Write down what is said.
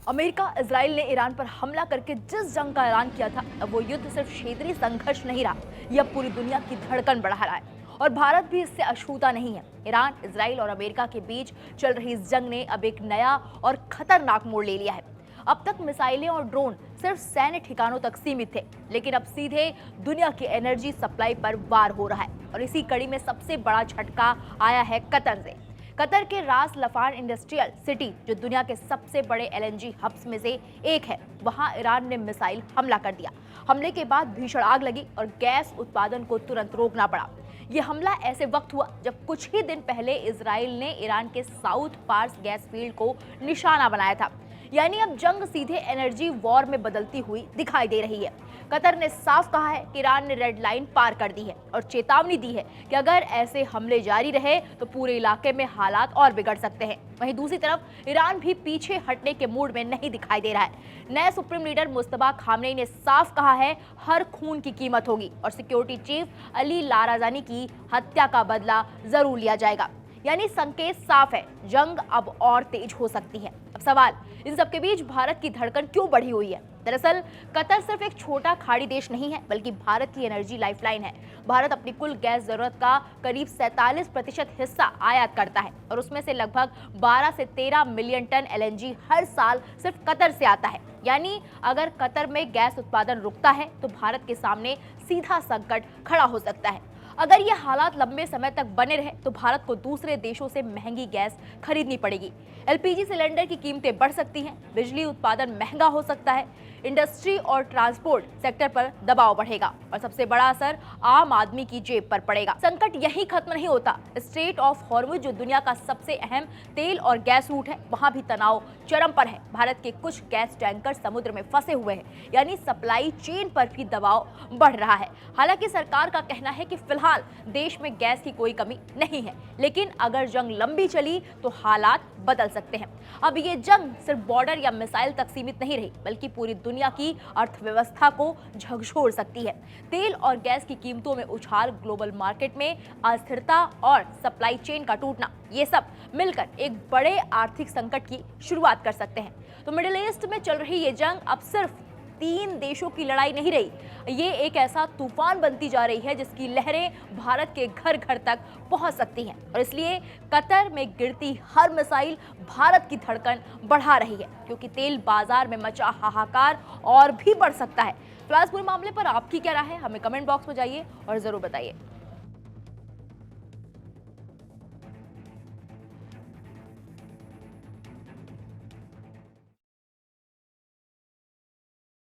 America Israel ने Iran पर हमला करके जिस जंग का ऐलान किया था, अब वो युद्ध सिर्फ क्षेत्रीय संघर्ष नहीं रहा, यह पूरी दुनिया की धड़कन बढ़ा रहा है। और भारत भी इससे अछूता नहीं है। ईरान, इजराइल और अमेरिका के बीच चल रही इस जंग ने अब एक नया और खतरनाक मोड़ ले लिया है। अब तक मिसाइलें और ड्रोन सिर्फ सैन्य ठिकानों तक सीमित थे, लेकिन अब सीधे दुनिया की एनर्जी सप्लाई पर वार हो रहा है। और इसी कड़ी में सबसे बड़ा झटका आया है कतर से। कतर के रास लफान इंडस्ट्रियल सिटी, जो दुनिया के सबसे बड़े एलएनजी हब्स में से एक है, वहां ईरान ने मिसाइल हमला कर दिया। हमले के बाद भीषण आग लगी और गैस उत्पादन को तुरंत रोकना पड़ा। यह हमला ऐसे वक्त हुआ जब कुछ ही दिन पहले इजराइल ने ईरान के साउथ पार्स गैस फील्ड को निशाना बनाया था। यानी अब जंग सीधे एनर्जी वॉर में बदलती हुई दिखाई दे रही है। कतर ने साफ कहा है कि ईरान ने रेड लाइन पार कर दी है और चेतावनी दी है कि अगर ऐसे हमले जारी रहे तो पूरे इलाके में हालात और बिगड़ सकते हैं। वहीं दूसरी तरफ ईरान भी पीछे हटने के मूड में नहीं दिखाई दे रहा है। नए सुप्रीम लीडर मुस्तफा खामनेई ने साफ कहा है, हर खून की कीमत होगी और सिक्योरिटी चीफ अली लाराजानी की हत्या का बदला जरूर लिया जाएगा। यानी संकेत साफ है, जंग अब और तेज हो सकती है। अब सवाल, इन सबके बीच भारत की धड़कन क्यों बढ़ी हुई है? दरअसल कतर सिर्फ एक छोटा खाड़ी देश नहीं है, बल्कि भारत की एनर्जी लाइफलाइन है। भारत अपनी कुल गैस जरूरत का करीब 47% हिस्सा आयात करता है और उसमें से लगभग 12 से 13 मिलियन टन एलएनजी हर साल सिर्फ कतर से आता है। यानी अगर कतर में गैस उत्पादन रुकता है तो भारत के सामने सीधा संकट खड़ा हो सकता है। अगर ये हालात लंबे समय तक बने रहे तो भारत को दूसरे देशों से महंगी गैस खरीदनी पड़ेगी। एलपीजी सिलेंडर की कीमतें बढ़ सकती हैं, बिजली उत्पादन महंगा हो सकता है, इंडस्ट्री और ट्रांसपोर्ट सेक्टर पर दबाव बढ़ेगा और सबसे बड़ा असर आम आदमी की जेब पर पड़ेगा। संकट यही खत्म नहीं होता। स्ट्रेट ऑफ हॉर्मुज, जो दुनिया का सबसे अहम तेल और गैस रूट है, वहां भी तनाव चरम पर है। भारत के कुछ गैस टैंकर समुद्र में फंसे हुए हैं, यानी सप्लाई चेन पर भी दबाव बढ़ रहा है। हालांकि सरकार का कहना है कि फिलहाल देश में गैस की कोई कमी नहीं है, लेकिन अगर जंग लंबी चली तो हालात बदल सकते हैं। अब ये जंग सिर्फ बॉर्डर या मिसाइल तक सीमित नहीं रही, बल्कि पूरी दुनिया की अर्थव्यवस्था को झकझोर सकती है। तेल और गैस की कीमतों में उछाल, ग्लोबल मार्केट में अस्थिरता और सप्लाई चेन का टूटना, ये सब मिलकर एक बड़े आर्थिक संकट की शुरुआत कर सकते हैं। तो मिडिल ईस्ट में चल रही ये जंग अब सिर्फ 3 देशों की लड़ाई नहीं रही, ये एक ऐसा तूफान बनती जा रही है जिसकी लहरें भारत के घर घर तक पहुंच सकती हैं। और इसलिए कतर में गिरती हर मिसाइल भारत की धड़कन बढ़ा रही है, क्योंकि तेल बाजार में मचा हाहाकार और भी बढ़ सकता है। फिलहाल इस पूरे मामले पर आपकी क्या राय है, हमें कमेंट बॉक्स में जाइए और जरूर बताइए।